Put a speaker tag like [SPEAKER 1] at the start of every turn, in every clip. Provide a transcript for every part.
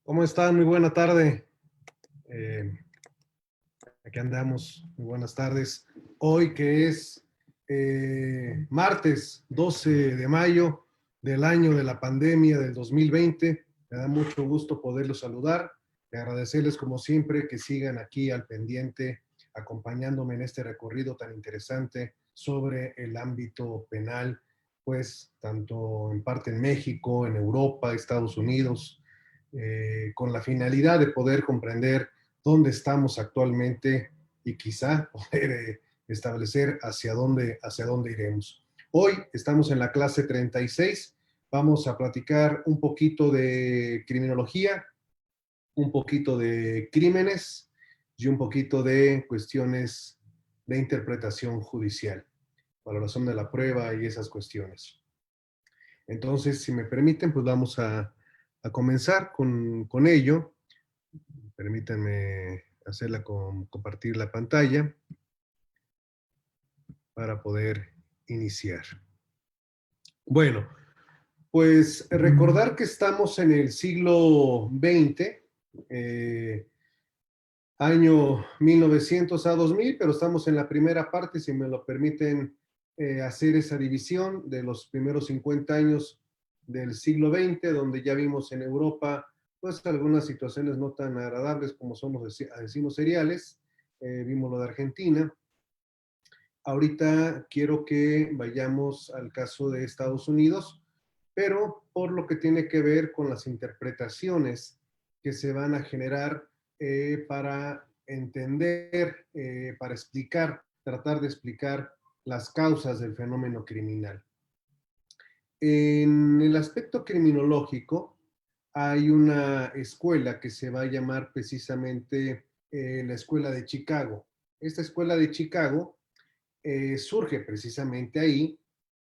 [SPEAKER 1] ¿Cómo están? Muy buena tarde. Eh, Aquí andamos. Muy buenas tardes. Hoy que es martes 12 de mayo del año de la pandemia del 2020. Me da mucho gusto poderlos saludar y agradecerles como siempre que sigan aquí al pendiente acompañándome en este recorrido tan interesante sobre el ámbito penal, pues tanto en parte en México, en Europa, Estados Unidos, con la finalidad de poder comprender dónde estamos actualmente y quizá poder establecer hacia dónde iremos. Hoy estamos en la clase 36. Vamos a platicar un poquito de criminología, un poquito de crímenes y un poquito de cuestiones de interpretación judicial, valoración de la prueba y esas cuestiones. Entonces, si me permiten, pues vamos a comenzar con ello. Permítanme compartir la pantalla para poder iniciar. Bueno, pues recordar que estamos en el siglo XX, año 1900 a 2000, pero estamos en la primera parte, si me lo permiten, hacer esa división de los primeros 50 años del siglo XX, donde ya vimos en Europa pues algunas situaciones no tan agradables como son los asesinos seriales. Vimos lo de Argentina. Ahorita quiero que vayamos al caso de Estados Unidos, pero por lo que tiene que ver con las interpretaciones que se van a generar para entender, para explicar, tratar de explicar las causas del fenómeno criminal. En el aspecto criminológico, hay una escuela que se va a llamar precisamente la Escuela de Chicago. Esta Escuela de Chicago surge precisamente ahí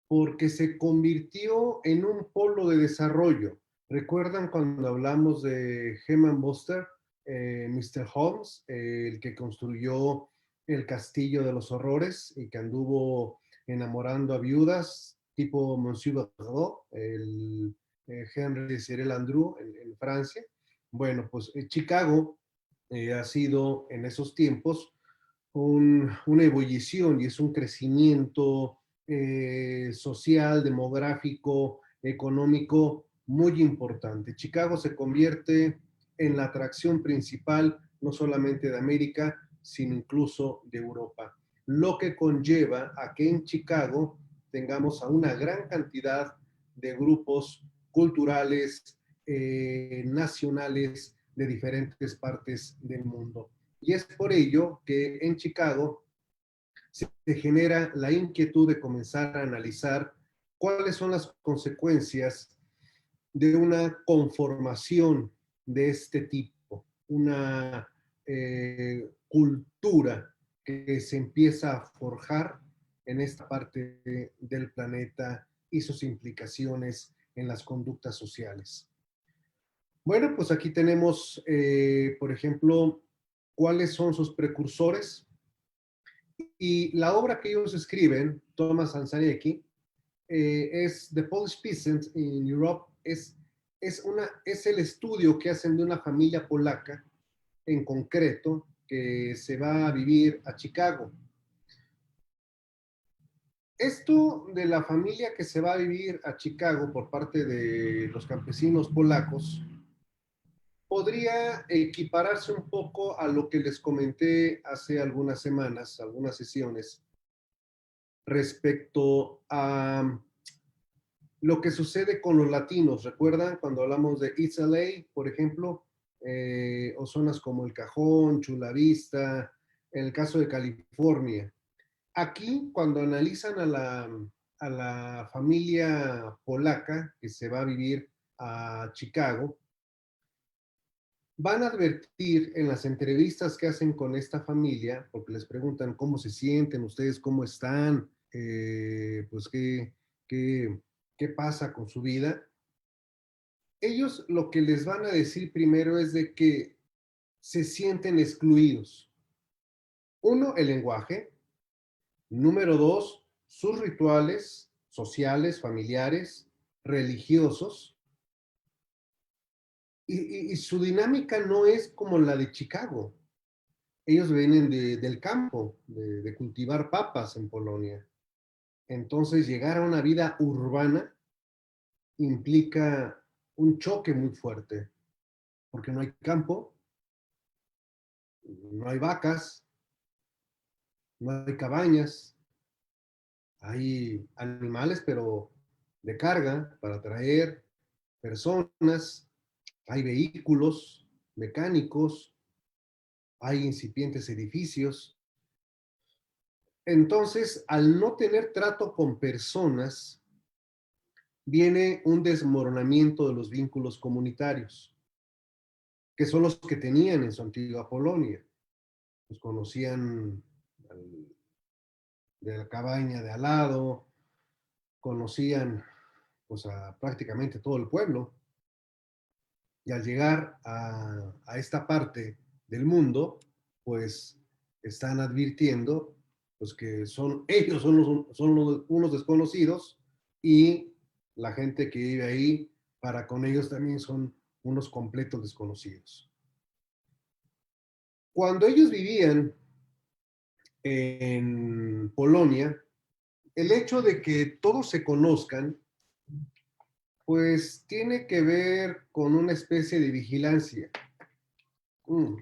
[SPEAKER 1] porque se convirtió en un polo de desarrollo. ¿Recuerdan cuando hablamos de Herman Buster, Mr. Holmes, el que construyó el Castillo de los Horrores y que anduvo enamorando a viudas, tipo Monsieur Berthaud, el Henry Cyril Andrew en Francia? Bueno, pues Chicago ha sido en esos tiempos una ebullición y es un crecimiento social, demográfico, económico muy importante. Chicago se convierte en la atracción principal no solamente de América, sino incluso de Europa, lo que conlleva a que en Chicago tengamos a una gran cantidad de grupos culturales, nacionales de diferentes partes del mundo. Y es por ello que en Chicago se genera la inquietud de comenzar a analizar cuáles son las consecuencias de una conformación de este tipo, una cultura que se empieza a forjar en esta parte del planeta y sus implicaciones en las conductas sociales. Bueno, pues aquí tenemos, por ejemplo, cuáles son sus precursores. Y la obra que ellos escriben, Thomas Anzanecki, es The Polish Peasant in Europe, es el estudio que hacen de una familia polaca, en concreto, que se va a vivir a Chicago. Esto de la familia que se va a vivir a Chicago por parte de los campesinos polacos podría equipararse un poco a lo que les comenté hace algunas semanas, algunas sesiones, respecto a lo que sucede con los latinos. ¿Recuerdan cuando hablamos de East LA, por ejemplo? O zonas como El Cajón, Chula Vista, en el caso de California. Aquí, cuando analizan a la familia polaca que se va a vivir a Chicago, van a advertir en las entrevistas que hacen con esta familia, porque les preguntan cómo se sienten, ustedes cómo están, pues qué, qué pasa con su vida. Ellos lo que les van a decir primero es de que se sienten excluidos. Uno, el lenguaje. Número dos, sus rituales sociales, familiares, religiosos. y su dinámica no es como la de Chicago. Ellos vienen del campo, de cultivar papas en Polonia. Entonces, llegar a una vida urbana implica un choque muy fuerte, porque no hay campo, no hay vacas, no hay cabañas, hay animales, pero de carga para traer personas, hay vehículos mecánicos, hay incipientes edificios. Entonces, al no tener trato con personas, viene un desmoronamiento de los vínculos comunitarios, que son los que tenían en su antigua Polonia. Pues conocían al, de la cabaña de al lado, conocían pues a prácticamente todo el pueblo, y al llegar a esta parte del mundo, pues están advirtiendo pues que son ellos son unos desconocidos y la gente que vive ahí, para con ellos también son unos completos desconocidos. Cuando ellos vivían en Polonia, el hecho de que todos se conozcan, pues tiene que ver con una especie de vigilancia, mm,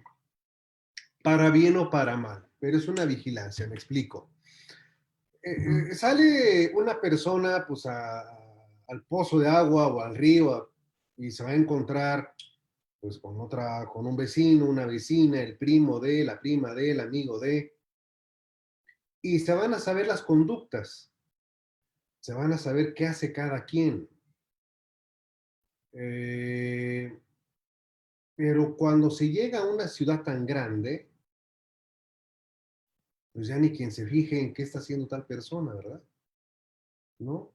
[SPEAKER 1] para bien o para mal, pero es una vigilancia, me explico. Sale una persona pues al pozo de agua o al río y se va a encontrar pues con un vecino, una vecina, el primo de, la prima de, el amigo de, y se van a saber las conductas, se van a saber qué hace cada quien. Eh, pero cuando se llega a una ciudad tan grande, pues ya ni quien se fije en qué está haciendo tal persona, ¿verdad? ¿No?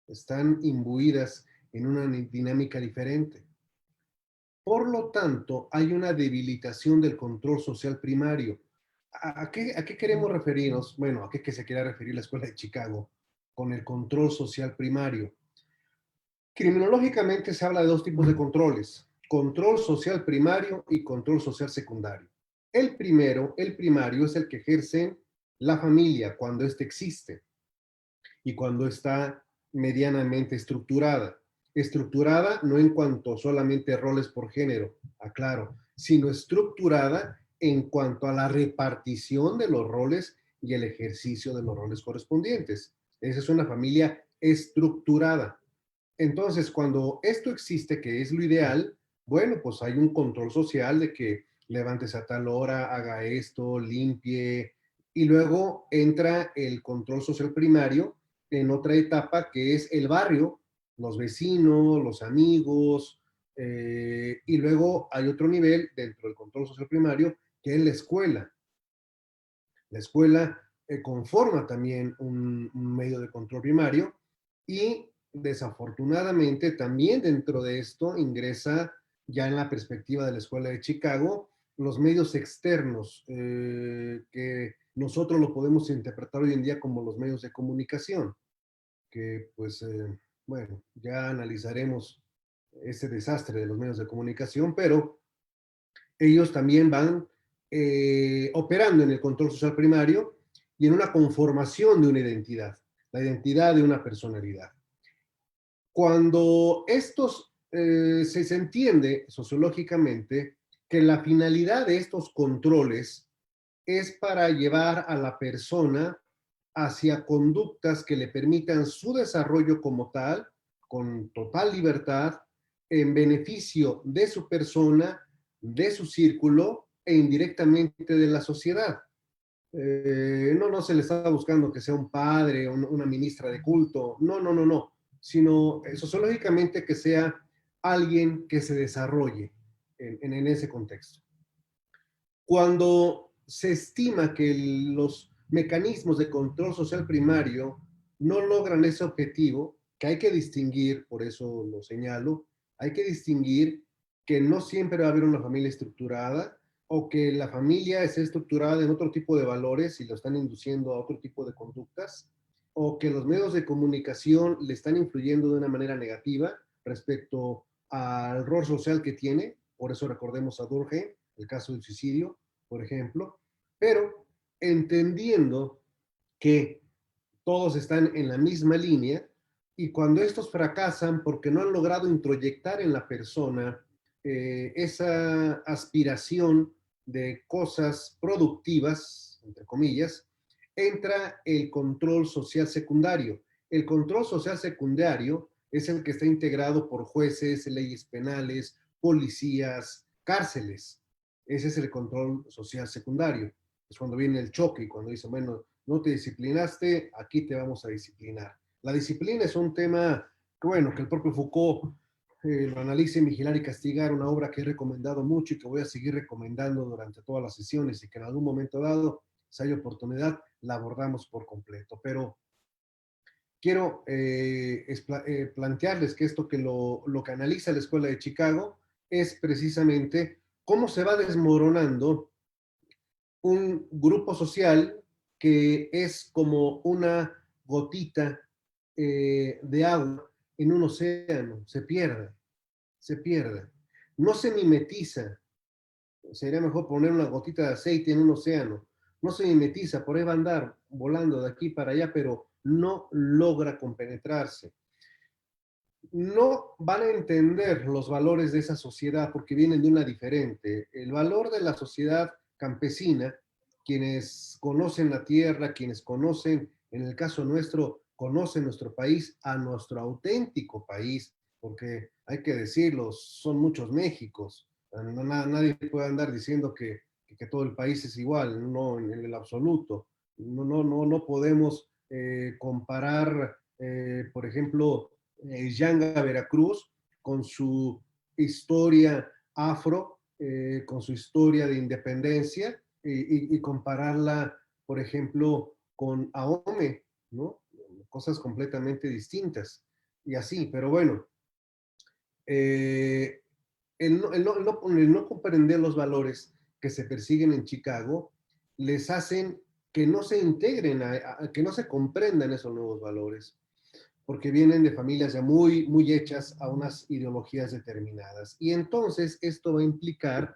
[SPEAKER 1] Están imbuidas en una dinámica diferente. Por lo tanto, hay una debilitación del control social primario. A qué queremos referirnos? Bueno, ¿a qué se quiere referir la Escuela de Chicago con el control social primario? Criminológicamente se habla de dos tipos de controles: control social primario y control social secundario. El primario, es el que ejerce la familia cuando éste existe y cuando está medianamente estructurada. Estructurada no en cuanto solamente roles por género, aclaro, sino estructurada en cuanto a la repartición de los roles y el ejercicio de los roles correspondientes. Esa es una familia estructurada. Entonces, cuando esto existe, que es lo ideal, bueno, pues hay un control social de que levantes a tal hora, haga esto, limpie, y luego entra el control social primario en otra etapa que es el barrio, los vecinos, los amigos, y luego hay otro nivel dentro del control social primario que es la escuela. La escuela conforma también un medio de control primario y desafortunadamente también dentro de esto ingresa, ya en la perspectiva de la Escuela de Chicago, los medios externos, que nosotros lo podemos interpretar hoy en día como los medios de comunicación, que pues, bueno, ya analizaremos ese desastre de los medios de comunicación, pero ellos también van operando en el control social primario y en una conformación de una identidad, la identidad de una personalidad. Cuando estos se entiende sociológicamente que la finalidad de estos controles es para llevar a la persona hacia conductas que le permitan su desarrollo como tal, con total libertad, en beneficio de su persona, de su círculo e indirectamente de la sociedad. No se le está buscando que sea un padre, una ministra de culto, no, sino sociológicamente que sea alguien que se desarrolle en ese contexto. Cuando se estima que los mecanismos de control social primario no logran ese objetivo, que hay que distinguir, por eso lo señalo, hay que distinguir que no siempre va a haber una familia estructurada o que la familia es estructurada en otro tipo de valores y lo están induciendo a otro tipo de conductas, o que los medios de comunicación le están influyendo de una manera negativa respecto al rol social que tiene, por eso recordemos a Durkheim, el caso del suicidio, por ejemplo, pero entendiendo que todos están en la misma línea y cuando estos fracasan porque no han logrado introyectar en la persona esa aspiración de cosas productivas, entre comillas, entra el control social secundario. El control social secundario es el que está integrado por jueces, leyes penales, policías, cárceles. Ese es el control social secundario. Es cuando viene el choque y cuando dicen, bueno, no te disciplinaste, aquí te vamos a disciplinar. La disciplina es un tema que, bueno, que el propio Foucault lo analice en Vigilar y Castigar, una obra que he recomendado mucho y que voy a seguir recomendando durante todas las sesiones y que en algún momento dado, si hay oportunidad, la abordamos por completo. Pero quiero plantearles que esto que lo que analiza la Escuela de Chicago es precisamente cómo se va desmoronando un grupo social que es como una gotita de agua en un océano, se pierde, no se mimetiza, sería mejor poner una gotita de aceite en un océano, no se mimetiza, por ahí va a andar volando de aquí para allá, pero no logra compenetrarse. No van a entender los valores de esa sociedad porque vienen de una diferente. El valor de la sociedad campesina, quienes conocen la tierra, quienes conocen, en el caso nuestro, conocen nuestro país, a nuestro auténtico país, porque hay que decirlo, son muchos Méxicos. No, nadie puede andar diciendo que todo el país es igual, no, en el absoluto. No podemos comparar, por ejemplo, Yanga, Veracruz, con su historia afro, con su historia de independencia, y compararla, por ejemplo, con Ahome, ¿no? Cosas completamente distintas. Y así, pero bueno, eh, el no comprender los valores que se persiguen en Chicago les hacen que no se integren, que no se comprendan esos nuevos valores porque vienen de familias ya muy hechas a unas ideologías determinadas. Y entonces esto va a implicar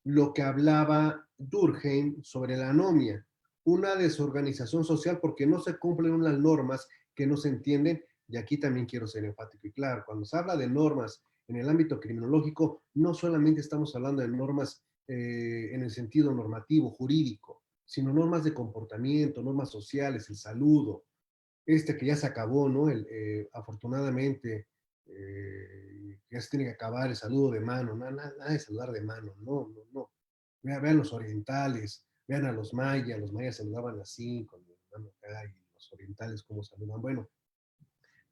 [SPEAKER 1] lo que hablaba Durkheim sobre la anomia, una desorganización social porque no se cumplen unas normas que no se entienden. Y aquí también quiero ser enfático y claro, cuando se habla de normas en el ámbito criminológico, no solamente estamos hablando de normas en el sentido normativo, jurídico, sino normas de comportamiento, normas sociales, el saludo, que ya se acabó, ¿no? Afortunadamente, ya se tiene que acabar el saludo de mano, nada de saludar de mano, no. Vean los orientales, vean a los mayas saludaban así, con la mano acá, y los orientales cómo saludan, bueno,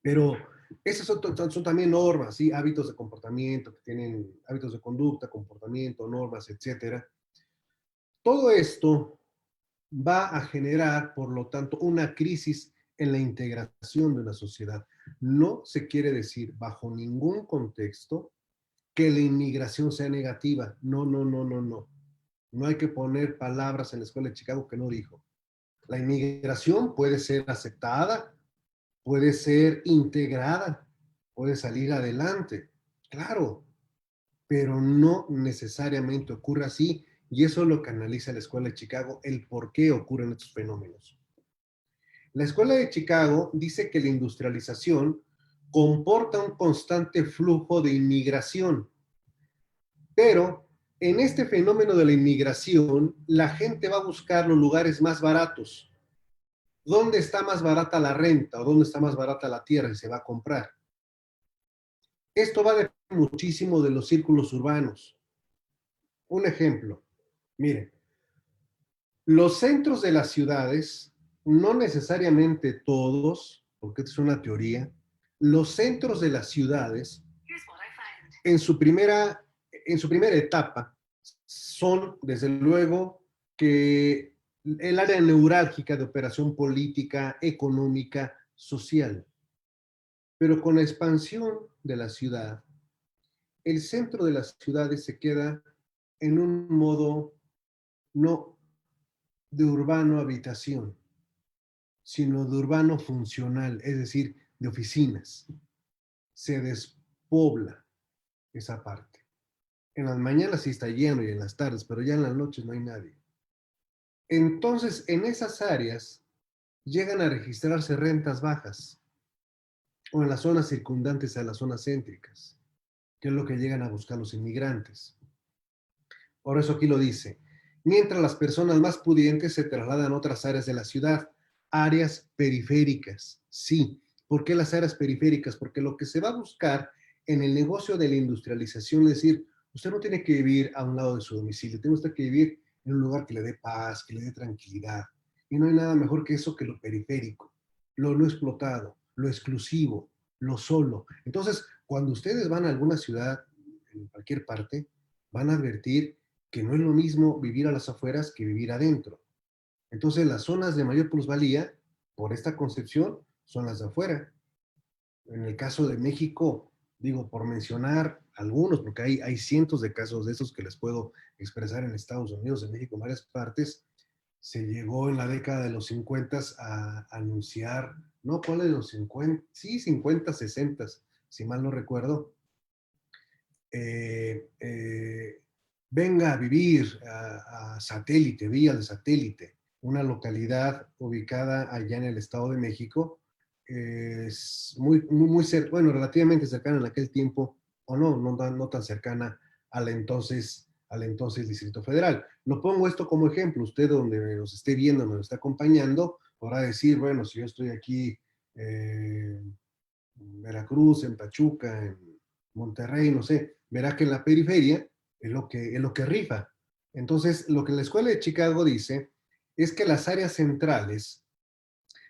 [SPEAKER 1] pero esas son también normas, ¿sí? Hábitos de comportamiento, que tienen hábitos de conducta, comportamiento, normas, etcétera. Todo esto va a generar, por lo tanto, una crisis en la integración de una sociedad. No se quiere decir bajo ningún contexto que la inmigración sea negativa. No. No hay que poner palabras en la Escuela de Chicago que no dijo. La inmigración puede ser aceptada, puede ser integrada, puede salir adelante. Claro, pero no necesariamente ocurre así. Y eso es lo que analiza la Escuela de Chicago, el por qué ocurren estos fenómenos. La Escuela de Chicago dice que la industrialización comporta un constante flujo de inmigración, pero en este fenómeno de la inmigración, la gente va a buscar los lugares más baratos. ¿Dónde está más barata la renta o dónde está más barata la tierra y se va a comprar? Esto va a depender muchísimo de los círculos urbanos. Un ejemplo, miren, los centros de las ciudades, no necesariamente todos, porque esta es una teoría, los centros de las ciudades en su primera, en su primera etapa son, desde luego, que el área neurálgica de operación política, económica, social. Pero con la expansión de la ciudad, el centro de las ciudades se queda en un modo no de urbano habitación, sino de urbano funcional, es decir, de oficinas. Se despobla. esa parte. En las mañanas sí está lleno y en las tardes, pero ya en las noches no hay nadie. Entonces, en esas áreas llegan a registrarse rentas bajas o en las zonas circundantes a las zonas céntricas, que es lo que llegan a buscar los inmigrantes. Por eso aquí lo dice, mientras las personas más pudientes se trasladan a otras áreas de la ciudad, áreas periféricas. Sí, ¿por qué las áreas periféricas? Porque lo que se va a buscar en el negocio de la industrialización es decir, usted no tiene que vivir a un lado de su domicilio, tiene usted que vivir en un lugar que le dé paz, que le dé tranquilidad. Y no hay nada mejor que eso que lo periférico, lo no explotado, lo exclusivo, lo solo. Entonces, cuando ustedes van a alguna ciudad, en cualquier parte, van a advertir que no es lo mismo vivir a las afueras que vivir adentro. Entonces, las zonas de mayor plusvalía, por esta concepción, son las de afuera. En el caso de México, digo, por mencionar algunos, porque hay cientos de casos de esos que les puedo expresar en Estados Unidos, en México, en varias partes, se llegó en la década de los 50 a anunciar, no, ¿cuál de los 50? Sí, 50, 60, si mal no recuerdo, eh, eh, venga a vivir a Satélite, Villa de Satélite, una localidad ubicada allá en el Estado de México, es muy cerca, bueno, relativamente cercana en aquel tiempo, o no tan cercana al entonces Distrito Federal. Lo pongo esto como ejemplo, usted donde nos esté viendo, nos está acompañando, podrá decir, bueno, si yo estoy aquí en Veracruz, en Pachuca, en Monterrey, no sé, verá que en la periferia es lo que rifa. Entonces, lo que la Escuela de Chicago dice es que las áreas centrales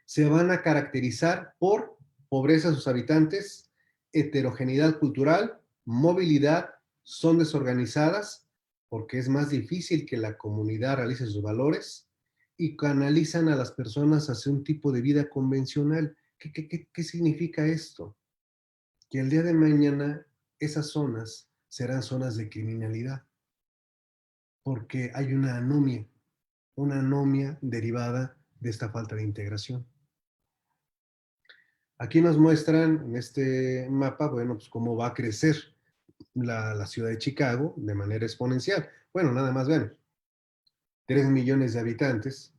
[SPEAKER 1] se van a caracterizar por pobreza de sus habitantes, heterogeneidad cultural, movilidad, son desorganizadas porque es más difícil que la comunidad realice sus valores y canalizan a las personas hacia un tipo de vida convencional. ¿Qué significa esto? Que el día de mañana esas zonas serán zonas de criminalidad, porque hay una anomia derivada de esta falta de integración. Aquí nos muestran en este mapa, bueno, pues cómo va a crecer la ciudad de Chicago de manera exponencial. Bueno, nada más ven, 3 millones de habitantes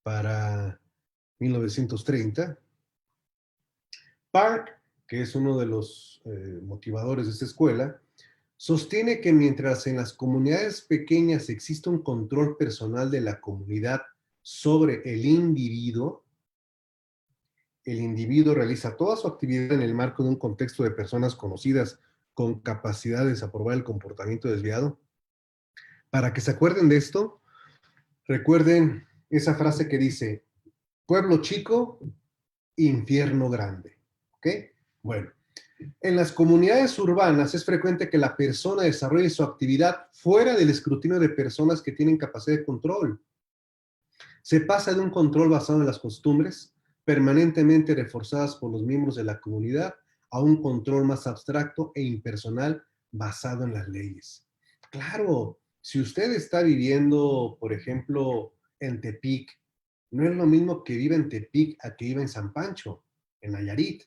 [SPEAKER 1] para 1930. Park, que es uno de los motivadores de esta escuela, sostiene que mientras en las comunidades pequeñas existe un control personal de la comunidad sobre el individuo realiza toda su actividad en el marco de un contexto de personas conocidas con capacidad de desaprobar el comportamiento desviado. Para que se acuerden de esto, recuerden esa frase que dice, pueblo chico, infierno grande. ¿Ok? Bueno, en las comunidades urbanas es frecuente que la persona desarrolle su actividad fuera del escrutinio de personas que tienen capacidad de control. Se pasa de un control basado en las costumbres, permanentemente reforzadas por los miembros de la comunidad, a un control más abstracto e impersonal basado en las leyes. Claro, si usted está viviendo, por ejemplo, en Tepic, no es lo mismo que viva en Tepic a que viva en San Pancho, en Nayarit.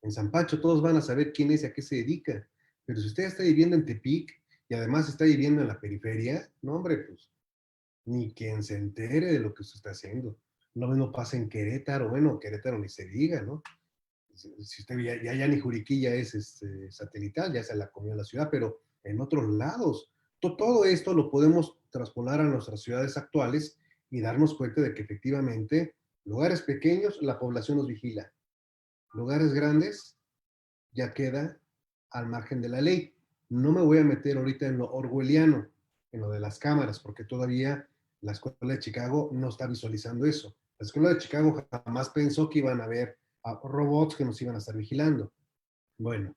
[SPEAKER 1] En San Pancho todos van a saber quién es y a qué se dedica. Pero si usted está viviendo en Tepic y además está viviendo en la periferia, no, hombre, pues ni quien se entere de lo que usted está haciendo. Lo mismo pasa en Querétaro, bueno, Querétaro ni se diga, ¿no? Si usted ya ni Juriquilla es satelital, ya se la comió la ciudad, pero en otros lados. Todo esto lo podemos traspolar a nuestras ciudades actuales y darnos cuenta de que efectivamente lugares pequeños la población nos vigila, lugares grandes ya queda al margen de la ley. No me voy a meter ahorita en lo orwelliano, en lo de las cámaras, porque todavía la Escuela de Chicago no está visualizando eso. La Escuela de Chicago jamás pensó que iban a haber robots que nos iban a estar vigilando. Bueno,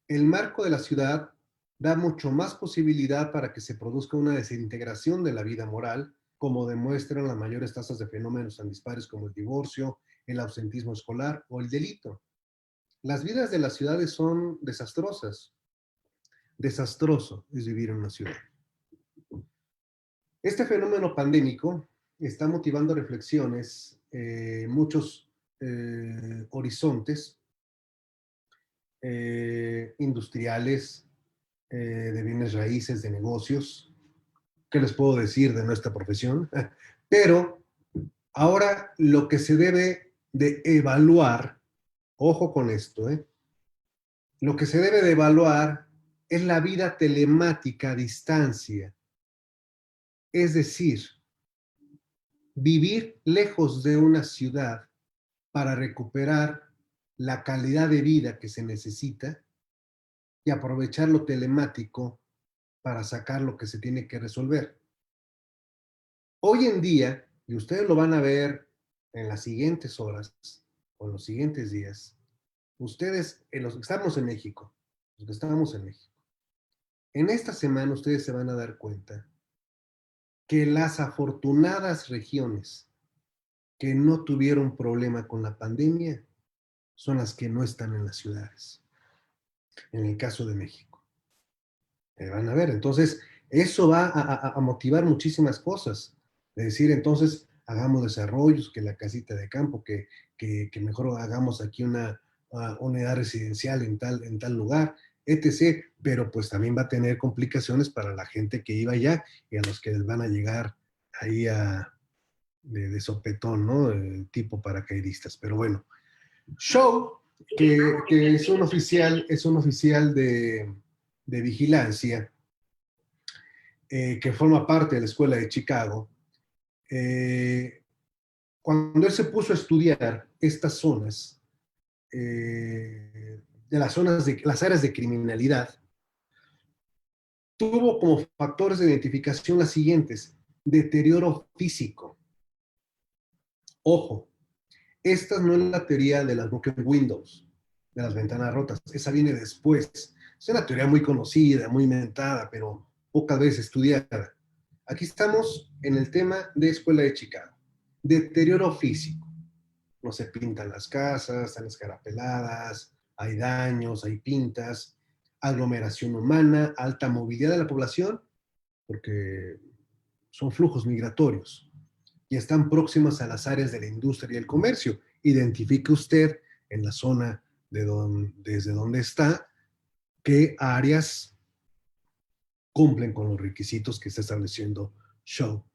[SPEAKER 1] el marco de la ciudad da mucho más posibilidad para que se produzca una desintegración de la vida moral, como demuestran las mayores tasas de fenómenos tan dispares como el divorcio, el ausentismo escolar o el delito. Las vidas de las ciudades son desastrosas. Desastroso es vivir en una ciudad. Este fenómeno pandémico está motivando reflexiones, muchos horizontes, industriales, de bienes raíces, de negocios. ¿Qué les puedo decir de nuestra profesión? Pero ahora lo que se debe de evaluar, ojo con esto, lo que se debe de evaluar es la vida telemática a distancia. Es decir, vivir lejos de una ciudad para recuperar la calidad de vida que se necesita y aprovechar lo telemático para sacar lo que se tiene que resolver. Hoy en día, y ustedes lo van a ver en las siguientes horas o en los siguientes días, ustedes, en los que estamos en México, los que estamos en México, en esta semana ustedes se van a dar cuenta que las afortunadas regiones que no tuvieron problema con la pandemia son las que no están en las ciudades, en el caso de México. Van a ver, entonces eso va a motivar muchísimas cosas. Es decir, entonces hagamos desarrollos, que la casita de campo, que mejor hagamos aquí una unidad residencial en tal lugar, etc. Pero pues también va a tener complicaciones para la gente que iba allá y a los que les van a llegar ahí de sopetón, ¿no? Tipo paracaidistas. Pero bueno, Show, que es un oficial de vigilancia, que forma parte de la Escuela de Chicago, eh, cuando él se puso a estudiar estas zonas, de las áreas de criminalidad, tuvo como factores de identificación las siguientes: deterioro físico. Ojo, esta no es la teoría de las broken windows, de las ventanas rotas. Esa viene después. Es una teoría muy conocida, muy inventada, pero pocas veces estudiada. Aquí estamos en el tema de Escuela de Chicago. Deterioro físico. No se pintan las casas, están escarapeladas, hay daños, hay pintas, aglomeración humana, alta movilidad de la población, porque son flujos migratorios y están próximas a las áreas de la industria y el comercio. Identifique usted en la zona desde donde está qué áreas cumplen con los requisitos que está estableciendo Shaw.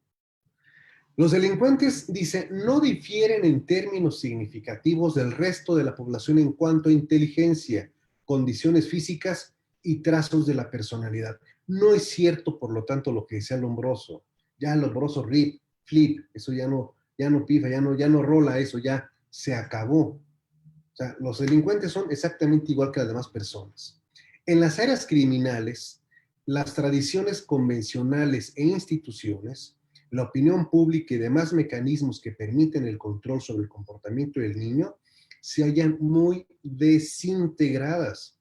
[SPEAKER 1] Los delincuentes, dice, no difieren en términos significativos del resto de la población en cuanto a inteligencia, condiciones físicas y trazos de la personalidad. No es cierto, por lo tanto, lo que decía Lombroso. Ya Lombroso flip, eso ya no pifa, ya no rola, eso ya se acabó. O sea, los delincuentes son exactamente igual que las demás personas. En las áreas criminales, las tradiciones convencionales e instituciones, la opinión pública y demás mecanismos que permiten el control sobre el comportamiento del niño se hallan muy desintegradas.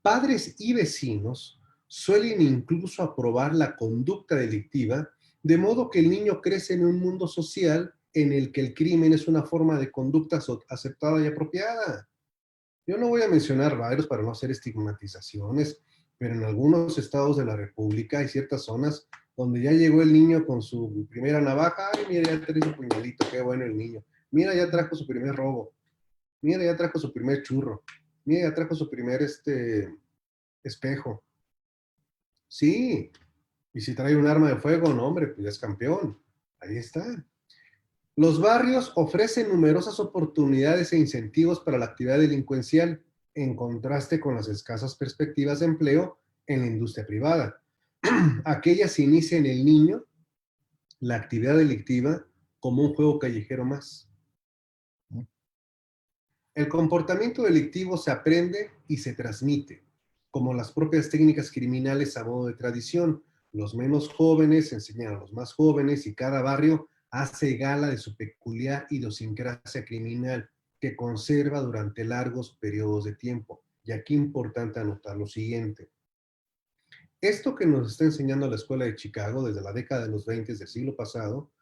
[SPEAKER 1] Padres y vecinos suelen incluso aprobar la conducta delictiva, de modo que el niño crece en un mundo social en el que el crimen es una forma de conducta aceptada y apropiada. Yo no voy a mencionar varios para no hacer estigmatizaciones, pero en algunos estados de la República hay ciertas zonas donde ya llegó el niño con su primera navaja. Ay, mira, ya trae su puñalito, qué bueno el niño. Mira, ya trajo su primer robo. Mira, ya trajo su primer churro. Mira, ya trajo su primer espejo. Sí, y si trae un arma de fuego, no, hombre, pues ya es campeón. Ahí está. Los barrios ofrecen numerosas oportunidades e incentivos para la actividad delincuencial, en contraste con las escasas perspectivas de empleo en la industria privada. Aquella se inicia en el niño la actividad delictiva como un juego callejero más. El comportamiento delictivo se aprende y se transmite, como las propias técnicas criminales a modo de tradición. Los menos jóvenes enseñan a los más jóvenes y cada barrio hace gala de su peculiar idiosincrasia criminal que conserva durante largos periodos de tiempo. Y aquí es importante anotar lo siguiente. Esto que nos está enseñando la Escuela de Chicago desde la década de los 20 del siglo pasado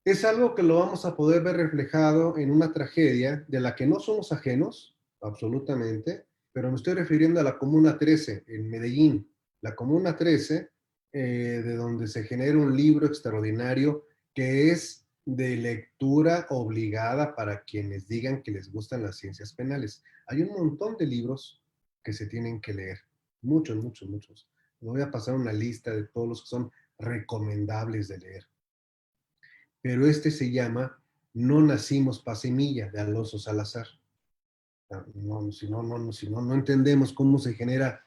[SPEAKER 1] es algo que lo vamos a poder ver reflejado en una tragedia de la que no somos ajenos, absolutamente, pero me estoy refiriendo a la Comuna 13 en Medellín. La Comuna 13, de donde se genera un libro extraordinario que es de lectura obligada para quienes digan que les gustan las ciencias penales. Hay un montón de libros que se tienen que leer, muchos, muchos, muchos. Les voy a pasar una lista de todos los que son recomendables de leer. Pero este se llama No nacimos pa' semilla, de Alonso Salazar. No, si no, no entendemos cómo se genera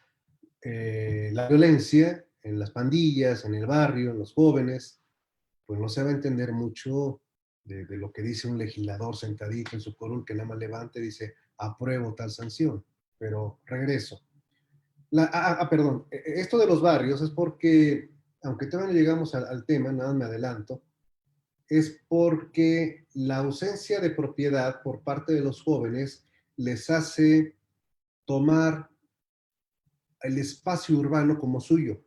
[SPEAKER 1] la violencia en las pandillas, en el barrio, en los jóvenes, pues no se va a entender mucho de lo que dice un legislador sentadito en su curul que nada más levante y dice, apruebo tal sanción. Pero regreso. Perdón, esto de los barrios es porque, aunque todavía no llegamos al tema, nada más me adelanto, es porque la ausencia de propiedad por parte de los jóvenes les hace tomar el espacio urbano como suyo,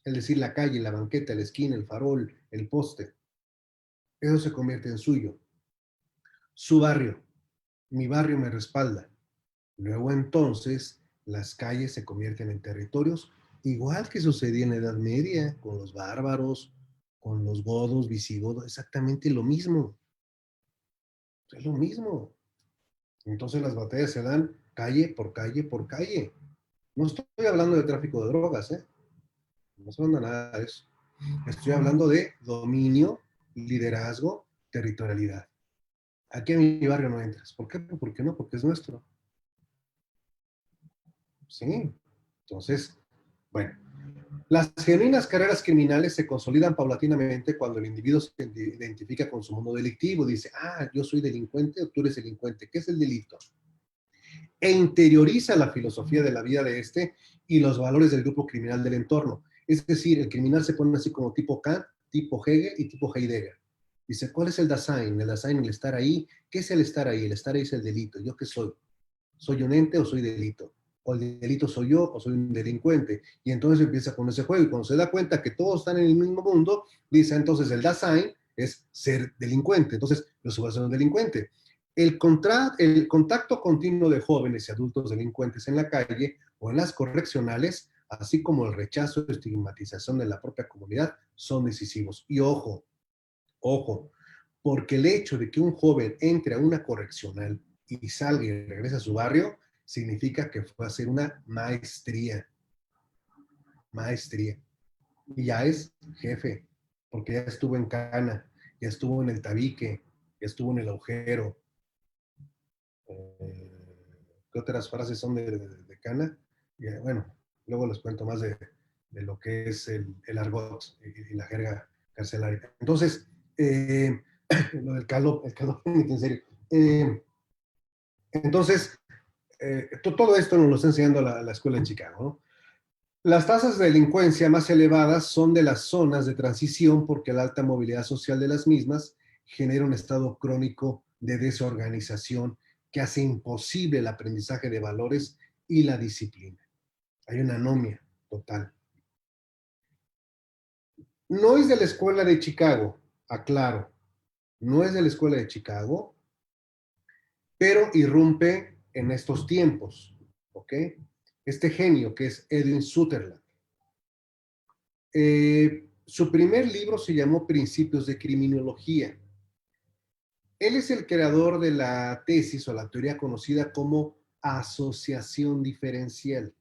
[SPEAKER 1] es decir, la calle, la banqueta, la esquina, el farol, el poste. Eso se convierte en suyo. Su barrio, mi barrio me respalda. Luego entonces las calles se convierten en territorios, igual que sucedía en la Edad Media, con los bárbaros, con los godos, visigodos, exactamente lo mismo. Es lo mismo. Entonces las batallas se dan calle por calle por calle. No estoy hablando de tráfico de drogas, ¿eh? No estoy hablando nada de eso. Estoy hablando de dominio, liderazgo, territorialidad. Aquí en mi barrio no entras. ¿Por qué? ¿Por qué no? Porque es nuestro. Sí. Entonces, bueno, las genuinas carreras criminales se consolidan paulatinamente cuando el individuo se identifica con su mundo delictivo. Dice, yo soy delincuente o tú eres delincuente. ¿Qué es el delito? E interioriza la filosofía de la vida de este y los valores del grupo criminal del entorno. Es decir, el criminal se pone así como tipo Kant, tipo Hegel y tipo Heidegger. Dice, ¿cuál es el Dasein? El Dasein, el estar ahí. ¿Qué es el estar ahí? El estar ahí es el delito. ¿Yo qué soy? ¿Soy un ente o soy delito? ¿O el delito soy yo o soy un delincuente? Y entonces empieza con ese juego y cuando se da cuenta que todos están en el mismo mundo, dice entonces el Dasein es ser delincuente. Entonces yo soy a ser un delincuente. El contacto continuo de jóvenes y adultos delincuentes en la calle o en las correccionales, así como el rechazo y estigmatización de la propia comunidad, son decisivos. Y ojo, ojo, porque el hecho de que un joven entre a una correccional y salga y regrese a su barrio, significa que fue a hacer una maestría, maestría. Y ya es jefe, porque ya estuvo en Cana, ya estuvo en el tabique, ya estuvo en el agujero. ¿Qué otras frases son de Cana? Y, bueno, luego les cuento más de lo que es el argot y la jerga carcelaria. Entonces, lo del calor, el calor, en serio. Entonces, todo esto nos lo está enseñando la escuela en Chicago, ¿no? Las tasas de delincuencia más elevadas son de las zonas de transición porque la alta movilidad social de las mismas genera un estado crónico de desorganización que hace imposible el aprendizaje de valores y la disciplina. Hay una anomia total. No es de la escuela de Chicago, aclaro, no es de la escuela de Chicago, pero irrumpe en estos tiempos, ¿ok? Este genio que es Edwin Sutherland. Su primer libro se llamó Principios de Criminología. Él es el creador de la tesis o la teoría conocida como asociación diferencial.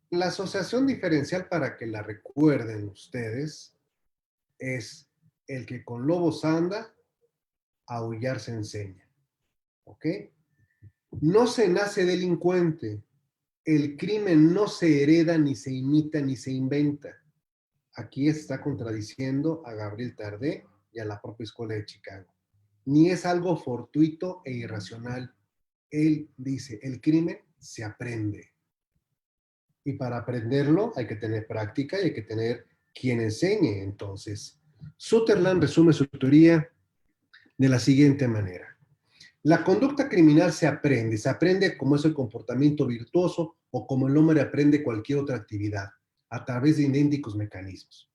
[SPEAKER 1] La asociación diferencial, para que la recuerden ustedes, es el que con lobos anda, aullar se enseña. ¿Ok? No se nace delincuente. El crimen no se hereda, ni se imita, ni se inventa. Aquí está contradiciendo a Gabriel Tardé y a la propia escuela de Chicago. Ni es algo fortuito e irracional. Él dice, el crimen se aprende. Y para aprenderlo hay que tener práctica y hay que tener quien enseñe. Entonces, Sutherland resume su teoría de la siguiente manera. La conducta criminal se aprende como es el comportamiento virtuoso o como el hombre aprende cualquier otra actividad, a través de idénticos mecanismos.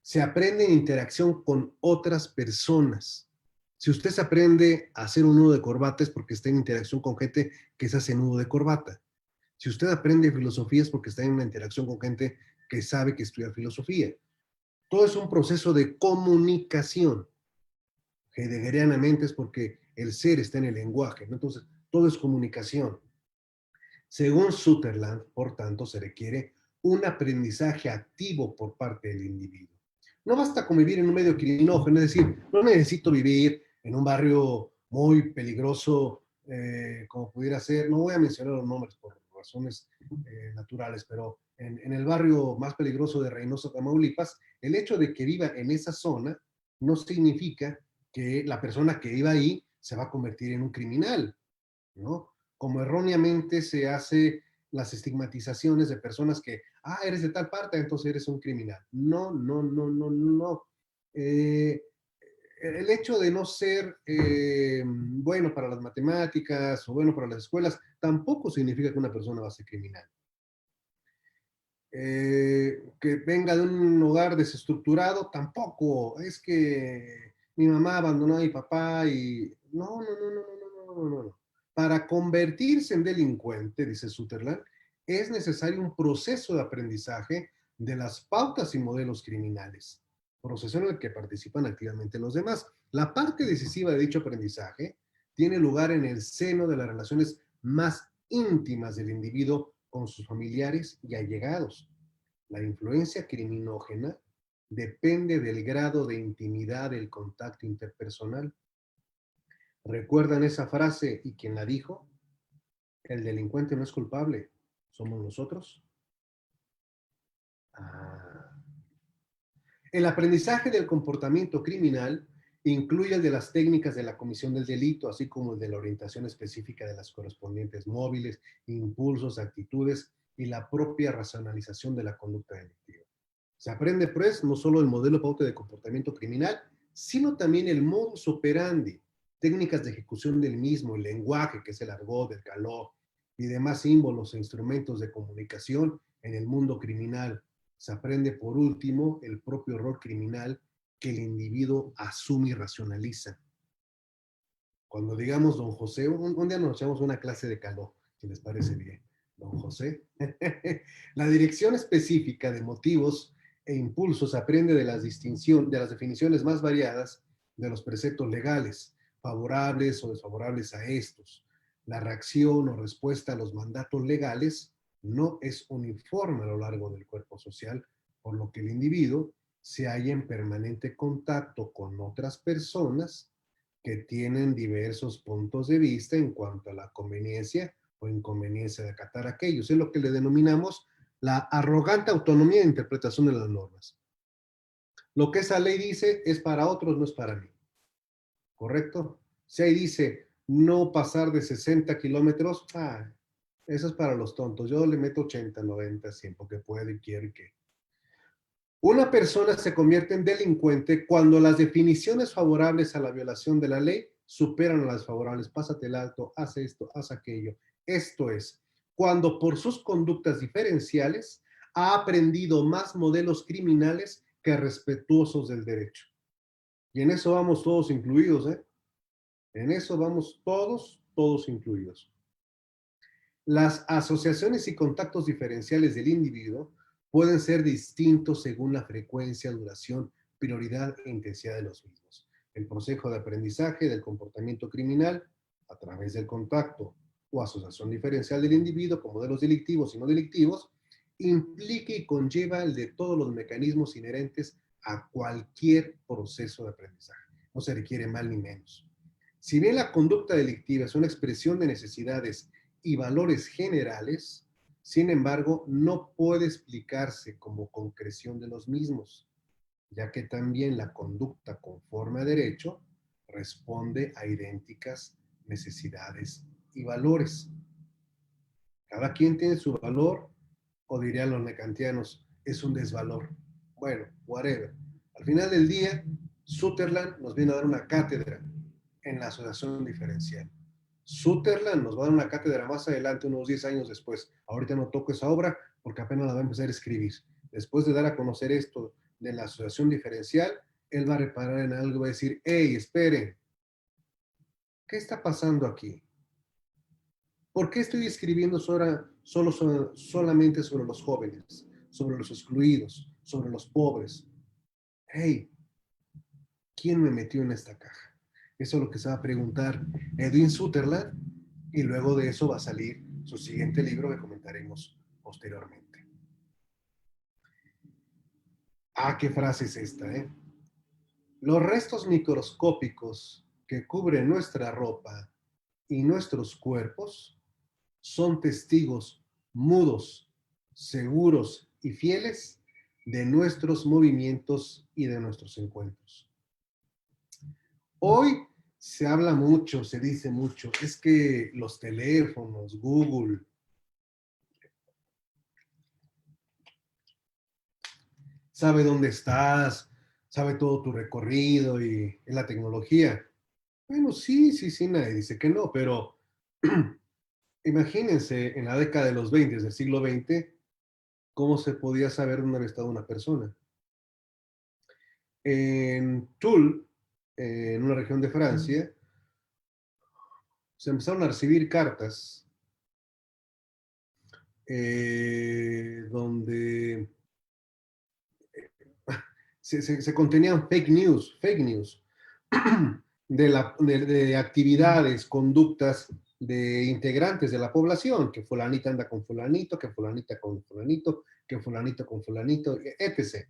[SPEAKER 1] Se aprende en interacción con otras personas. Si usted se aprende a hacer un nudo de corbata es porque está en interacción con gente que se hace nudo de corbata. Si usted aprende filosofía es porque está en una interacción con gente que sabe que estudia filosofía. Todo es un proceso de comunicación. heideggerianamente es porque el ser está en el lenguaje, ¿no? Entonces, todo es comunicación. Según Sutherland, por tanto, se requiere un aprendizaje activo por parte del individuo. No basta con vivir en un medio criminógeno, es decir, no necesito vivir en un barrio muy peligroso, como pudiera ser, no voy a mencionar los nombres por razones naturales, pero en el barrio más peligroso de Reynosa, Tamaulipas, el hecho de que viva en esa zona no significa que la persona que viva ahí se va a convertir en un criminal, ¿no? Como erróneamente se hace las estigmatizaciones de personas que, eres de tal parte, entonces eres un criminal. No, no, no, no, no. Eh, el hecho de no ser bueno para las matemáticas o bueno para las escuelas tampoco significa que una persona va a ser criminal. Que venga de un hogar desestructurado, tampoco. Es que mi mamá abandonó a mi papá y... No, no, no, no, no, no, no, no. Para convertirse en delincuente, dice Sutherland, es necesario un proceso de aprendizaje de las pautas y modelos criminales, proceso en el que participan activamente los demás. La parte decisiva de dicho aprendizaje tiene lugar en el seno de las relaciones más íntimas del individuo con sus familiares y allegados. La influencia criminógena depende del grado de intimidad del contacto interpersonal. ¿Recuerdan esa frase y quién la dijo? El delincuente no es culpable, somos nosotros. Ah. El aprendizaje del comportamiento criminal incluye el de las técnicas de la comisión del delito, así como el de la orientación específica de las correspondientes móviles, impulsos, actitudes y la propia racionalización de la conducta delictiva. Se aprende, pues, no solo el modelo pauta de comportamiento criminal, sino también el modus operandi, técnicas de ejecución del mismo, el lenguaje, que es el argot, el caló, y demás símbolos e instrumentos de comunicación en el mundo criminal. Se aprende, por último, el propio rol criminal que el individuo asume y racionaliza. Cuando digamos don José, un día nos echamos una clase de caló, si les parece bien. Don José. La dirección específica de motivos e impulsos aprende de las de las definiciones más variadas de los preceptos legales, favorables o desfavorables a estos. La reacción o respuesta a los mandatos legales no es uniforme a lo largo del cuerpo social, por lo que el individuo se halla en permanente contacto con otras personas que tienen diversos puntos de vista en cuanto a la conveniencia o inconveniencia de acatar aquellos. Es lo que le denominamos la arrogante autonomía de interpretación de las normas. Lo que esa ley dice es para otros, no es para mí. ¿Correcto? Si ahí dice no pasar de 60 kilómetros, eso es para los tontos. Yo le meto 80, 90, 100, porque puede y quiere y que. Una persona se convierte en delincuente cuando las definiciones favorables a la violación de la ley superan a las favorables. Pásate el alto, haz esto, haz aquello. Esto es, cuando por sus conductas diferenciales ha aprendido más modelos criminales que respetuosos del derecho. Y en eso vamos todos incluidos, ¿eh? En eso vamos todos, todos incluidos. Las asociaciones y contactos diferenciales del individuo pueden ser distintos según la frecuencia, duración, prioridad e intensidad de los mismos. El proceso de aprendizaje del comportamiento criminal a través del contacto o asociación diferencial del individuo con modelos delictivos y no delictivos implica y conlleva el de todos los mecanismos inherentes a cualquier proceso de aprendizaje. No se requiere más ni menos. Si bien la conducta delictiva es una expresión de necesidades y valores generales, sin embargo, no puede explicarse como concreción de los mismos, ya que también la conducta conforme a derecho responde a idénticas necesidades y valores. Cada quien tiene su valor, o dirían los necantianos, es un desvalor. Bueno, whatever. Al final del día, Sutherland nos viene a dar una cátedra en la asociación diferencial. Sutherland nos va a dar una cátedra más adelante, unos 10 años después. Ahorita no toco esa obra porque apenas la va a empezar a escribir. Después de dar a conocer esto de la asociación diferencial, él va a reparar en algo y va a decir, hey, esperen, ¿qué está pasando aquí? ¿Por qué estoy escribiendo solamente sobre los jóvenes, sobre los excluidos, sobre los pobres? Hey, ¿quién me metió en esta caja? Eso es lo que se va a preguntar Edwin Sutherland y luego de eso va a salir su siguiente libro que comentaremos posteriormente. Ah, qué frase es esta, ¿eh? Los restos microscópicos que cubren nuestra ropa y nuestros cuerpos son testigos mudos, seguros y fieles de nuestros movimientos y de nuestros encuentros. Hoy se habla mucho, se dice mucho, es que los teléfonos, Google, sabe dónde estás, sabe todo tu recorrido y en la tecnología. Bueno, sí, sí, sí, nadie dice que no, pero imagínense en la década de los 20 del siglo XX, cómo se podía saber dónde había estado una persona. En Toul, en una región de Francia, se empezaron a recibir cartas donde se contenían fake news de actividades, conductas de integrantes de la población, que fulanita anda con fulanito, que fulanita con fulanito, que fulanito con fulanito, etc.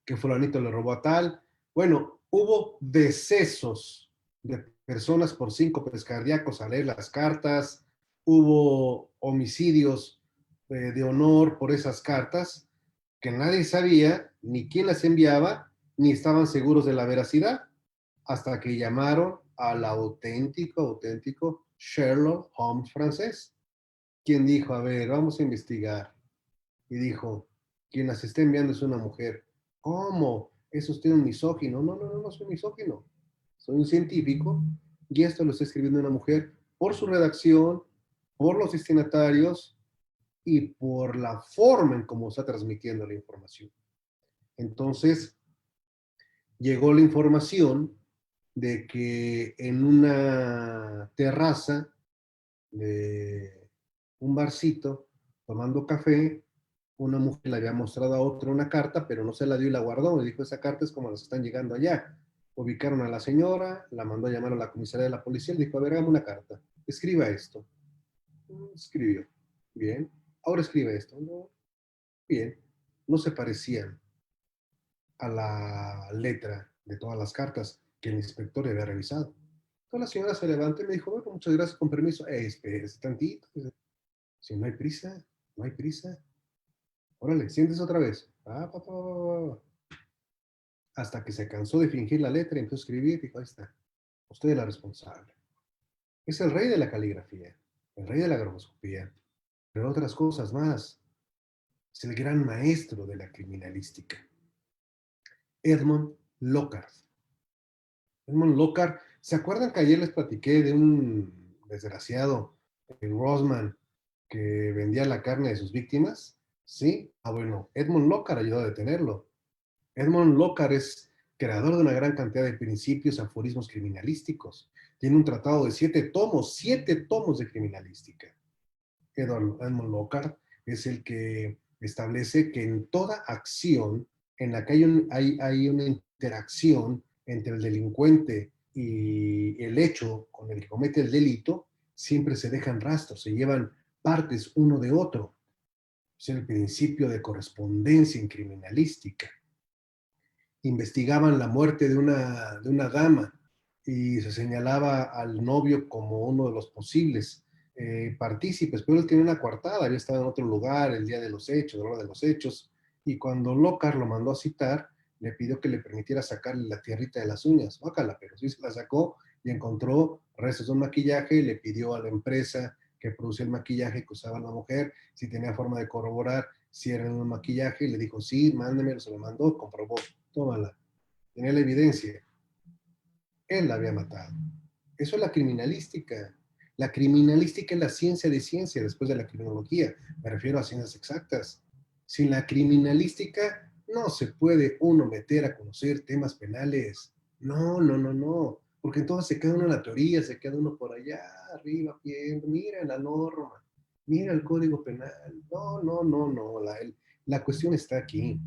[SPEAKER 1] Que fulanito le robó a tal. Bueno, hubo decesos de personas por síncopes cardíacos a leer las cartas, hubo homicidios de honor por esas cartas, que nadie sabía ni quién las enviaba, ni estaban seguros de la veracidad, hasta que llamaron al auténtico Sherlock Holmes francés, quien dijo, a ver, vamos a investigar. Y dijo, quien las está enviando es una mujer. ¿Cómo? ¿Es usted un misógino? No, no, no, no soy misógino. Soy un científico y esto lo está escribiendo una mujer por su redacción, por los destinatarios y por la forma en cómo está transmitiendo la información. Entonces, llegó la información de que en una terraza de un barcito, tomando café, una mujer le había mostrado a otra una carta, pero no se la dio y la guardó. Le dijo, esa carta es como las están llegando allá. Ubicaron a la señora, la mandó a llamar a la comisaría de la policía, le dijo, a ver, hágame una carta, escriba esto. Escribió. Bien. Ahora escribe esto. No. Bien. No se parecían a la letra de todas las cartas que el inspector había revisado. Entonces la señora se levantó y me dijo, bueno, muchas gracias, con permiso. Espérese tantito. Si no hay prisa, no hay prisa. Órale, siéntese otra vez. Hasta que se cansó de fingir la letra y empezó a escribir. Dijo, ahí está. Usted es la responsable. Es el rey de la caligrafía, el rey de la grafoscopía, pero otras cosas más. Es el gran maestro de la criminalística. Edmond Lockhart. Edmond Lockhart, ¿se acuerdan que ayer les platiqué de un desgraciado, el Rosman, que vendía la carne de sus víctimas? Sí. Ah, bueno, Edmond Lockhart ayudó a detenerlo. Edmond Lockhart es creador de una gran cantidad de principios, aforismos criminalísticos. Tiene un tratado de 7 tomos de criminalística. Edmond Lockhart es el que establece que en toda acción en la que hay una interacción entre el delincuente y el hecho con el que comete el delito, siempre se dejan rastros, se llevan partes uno de otro. Es el principio de correspondencia en criminalística. Investigaban la muerte de una dama y se señalaba al novio como uno de los posibles partícipes, pero él tenía una coartada, había estado en otro lugar el día de los hechos, la hora de los hechos, y cuando Lockhart lo mandó a citar, le pidió que le permitiera sacarle la tierrita de las uñas, bácala, pero sí se la sacó y encontró restos de un maquillaje, y le pidió a la empresa que producía el maquillaje que usaba la mujer, si tenía forma de corroborar si era un maquillaje, y le dijo, sí, mándemelo, se lo mandó, comprobó, tómala, tenía la evidencia, él la había matado. Eso es la criminalística. La criminalística es la ciencia de ciencia después de la criminología. Me refiero a ciencias exactas. Sin la criminalística no se puede uno meter a conocer temas penales. No, no, no, no. Porque entonces se queda uno en la teoría, se queda uno por allá arriba, viendo, mira la norma, mira el código penal. No, no, no, no. La cuestión está aquí.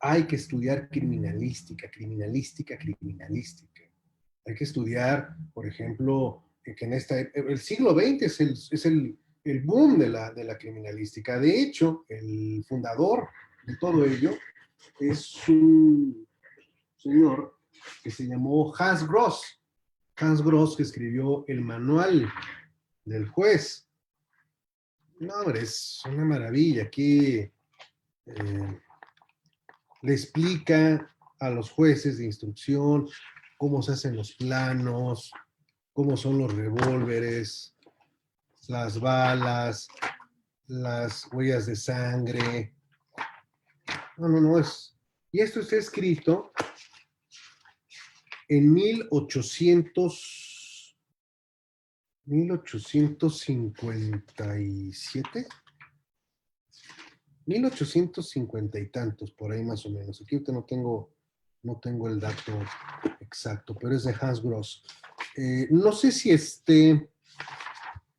[SPEAKER 1] Hay que estudiar criminalística, criminalística, criminalística. Hay que estudiar, por ejemplo, que en el siglo XX es el boom de la criminalística. De hecho, el fundador de todo ello es un señor que se llamó Hans Gross. Hans Gross, que escribió el manual del juez. No, hombre, es una maravilla. Aquí le explica a los jueces de instrucción cómo se hacen los planos, cómo son los revólveres, las balas, las huellas de sangre. No, no, no es. Y esto está escrito en 1857, 1850 y tantos, por ahí más o menos. Aquí ahorita no tengo el dato exacto, pero es de Hans Gross. No sé si esté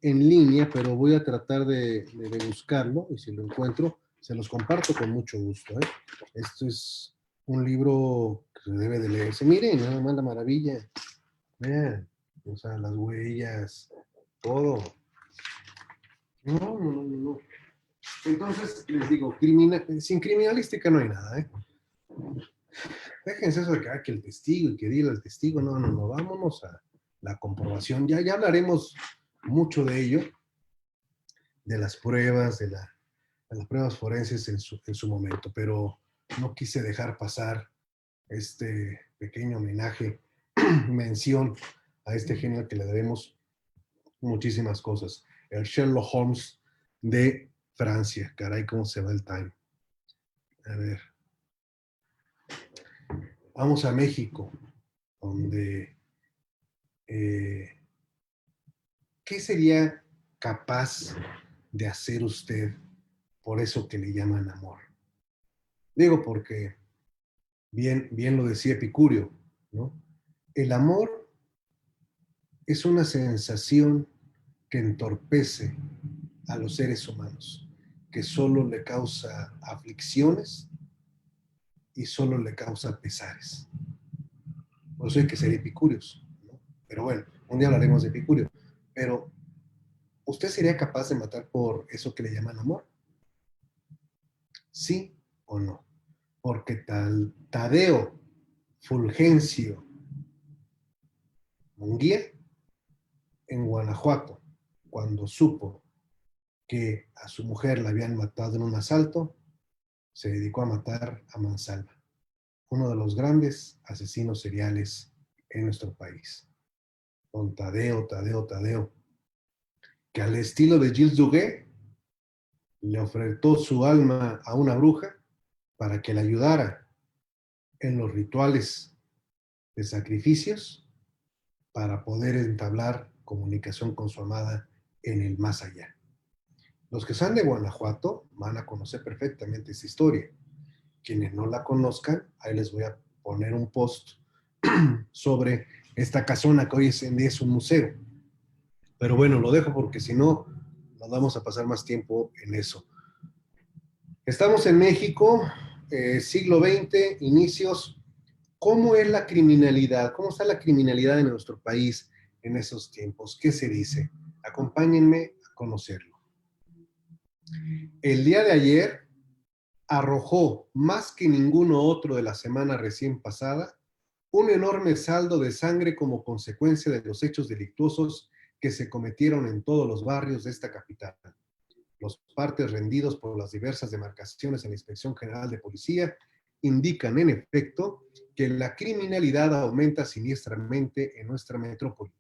[SPEAKER 1] en línea, pero voy a tratar de buscarlo y si lo encuentro, se los comparto con mucho gusto. Esto es un libro que se debe de leerse. Miren, nada más la maravilla. Vean, o sea, las huellas, todo. No, no, no, no, no. Entonces, les digo, sin criminalística no hay nada, ¿eh? Déjense eso de que el testigo y que diga el testigo, no, no, no, vámonos a la comprobación. Ya hablaremos mucho de ello, de las pruebas, de las pruebas forenses en su momento, pero no quise dejar pasar este pequeño homenaje, mención a este genio que le debemos muchísimas cosas. El Sherlock Holmes de Francia. Caray, cómo se va el time. A ver. Vamos a México, donde ¿qué sería capaz de hacer usted por eso que le llaman amor? Digo porque bien, bien lo decía Epicurio, ¿no? El amor es una sensación que entorpece a los seres humanos, que solo le causa aflicciones y solo le causa pesares. Por eso hay que ser epicúreos, ¿no? Pero bueno, un día hablaremos de Epicurio. Pero, ¿usted sería capaz de matar por eso que le llaman amor? ¿Sí o no? Porque Tadeo Fulgencio Munguía, en Guanajuato, cuando supo que a su mujer la habían matado en un asalto, se dedicó a matar a mansalva, uno de los grandes asesinos seriales en nuestro país. Don Tadeo, que al estilo de Gilles Duguay, le ofertó su alma a una bruja para que la ayudara en los rituales de sacrificios para poder entablar comunicación con su amada en el más allá. Los que sean de Guanajuato van a conocer perfectamente esa historia. Quienes no la conozcan, ahí les voy a poner un post sobre esta casona que hoy en día es un museo. Pero bueno, lo dejo porque si no, nos vamos a pasar más tiempo en eso. Estamos en México, siglo XX, inicios. ¿Cómo es la criminalidad? ¿Cómo está la criminalidad en nuestro país en esos tiempos? ¿Qué se dice? Acompáñenme a conocerlo. El día de ayer arrojó, más que ninguno otro de la semana recién pasada, un enorme saldo de sangre como consecuencia de los hechos delictuosos que se cometieron en todos los barrios de esta capital. Los partes rendidos por las diversas demarcaciones en la Inspección General de Policía indican, en efecto, que la criminalidad aumenta siniestramente en nuestra metrópoli.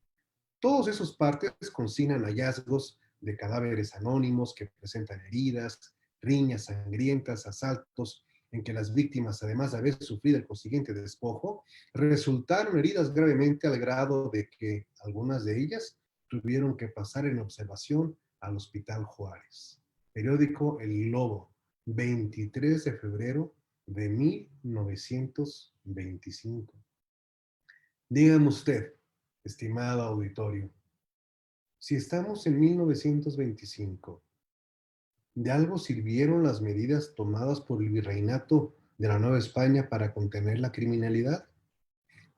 [SPEAKER 1] Todos esos partes consignan hallazgos de cadáveres anónimos que presentan heridas, riñas sangrientas, asaltos en que las víctimas, además de haber sufrido el consiguiente despojo, resultaron heridas gravemente al grado de que algunas de ellas tuvieron que pasar en observación al Hospital Juárez. Periódico El Globo, 23 de febrero de 1925. Dígame usted, estimado auditorio, si estamos en 1925, ¿de algo sirvieron las medidas tomadas por el virreinato de la Nueva España para contener la criminalidad?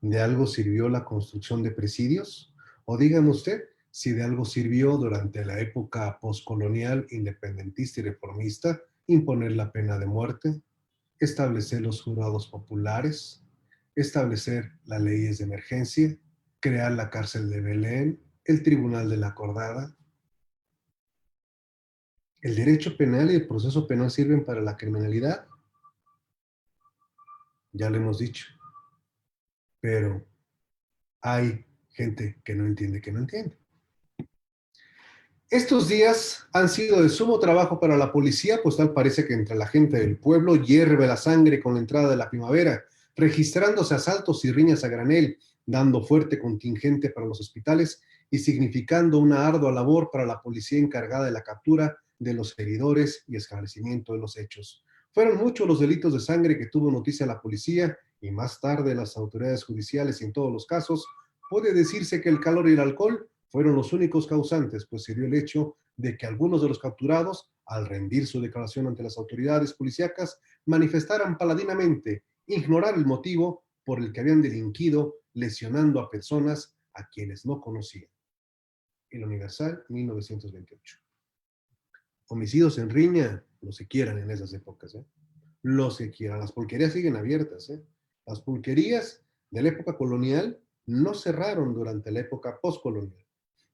[SPEAKER 1] ¿De algo sirvió la construcción de presidios? O dígame usted si de algo sirvió durante la época postcolonial, independentista y reformista imponer la pena de muerte, establecer los jurados populares, establecer las leyes de emergencia, crear la cárcel de Belén, el Tribunal de la Acordada. ¿El derecho penal y el proceso penal sirven para la criminalidad? Ya lo hemos dicho, pero hay gente que no entiende que no entiende. Estos días han sido de sumo trabajo para la policía, pues tal parece que entre la gente del pueblo hierve la sangre con la entrada de la primavera, registrándose asaltos y riñas a granel, dando fuerte contingente para los hospitales y significando una ardua labor para la policía encargada de la captura de los seguidores y esclarecimiento de los hechos. Fueron muchos los delitos de sangre que tuvo noticia la policía y más tarde las autoridades judiciales y en todos los casos. Puede decirse que el calor y el alcohol fueron los únicos causantes, pues se dio el hecho de que algunos de los capturados, al rendir su declaración ante las autoridades policíacas, manifestaran paladinamente ignorar el motivo por el que habían delinquido, lesionando a personas a quienes no conocían. El Universal, 1928. Homicidios en riña, no se quieran en esas épocas, ¿eh? Los que quieran. Las pulquerías siguen abiertas, ¿eh? Las pulquerías de la época colonial no cerraron durante la época postcolonial,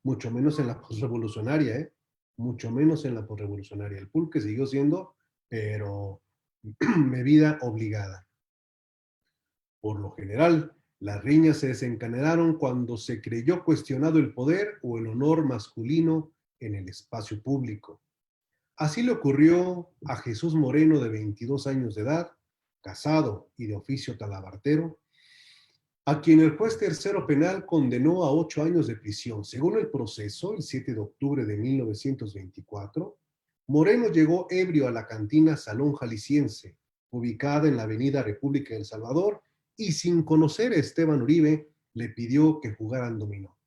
[SPEAKER 1] mucho menos en la postrevolucionaria, ¿eh? Mucho menos en la postrevolucionaria. El pulque siguió siendo, pero bebida obligada. Por lo general, las riñas se desencadenaron cuando se creyó cuestionado el poder o el honor masculino en el espacio público. Así le ocurrió a Jesús Moreno, de 22 años de edad, casado y de oficio talabartero, a quien el juez tercero penal condenó a 8 años de prisión. Según el proceso, el 7 de octubre de 1924, Moreno llegó ebrio a la cantina Salón Jalisciense, ubicada en la avenida República del Salvador, y sin conocer a Esteban Uribe, le pidió que jugaran dominó.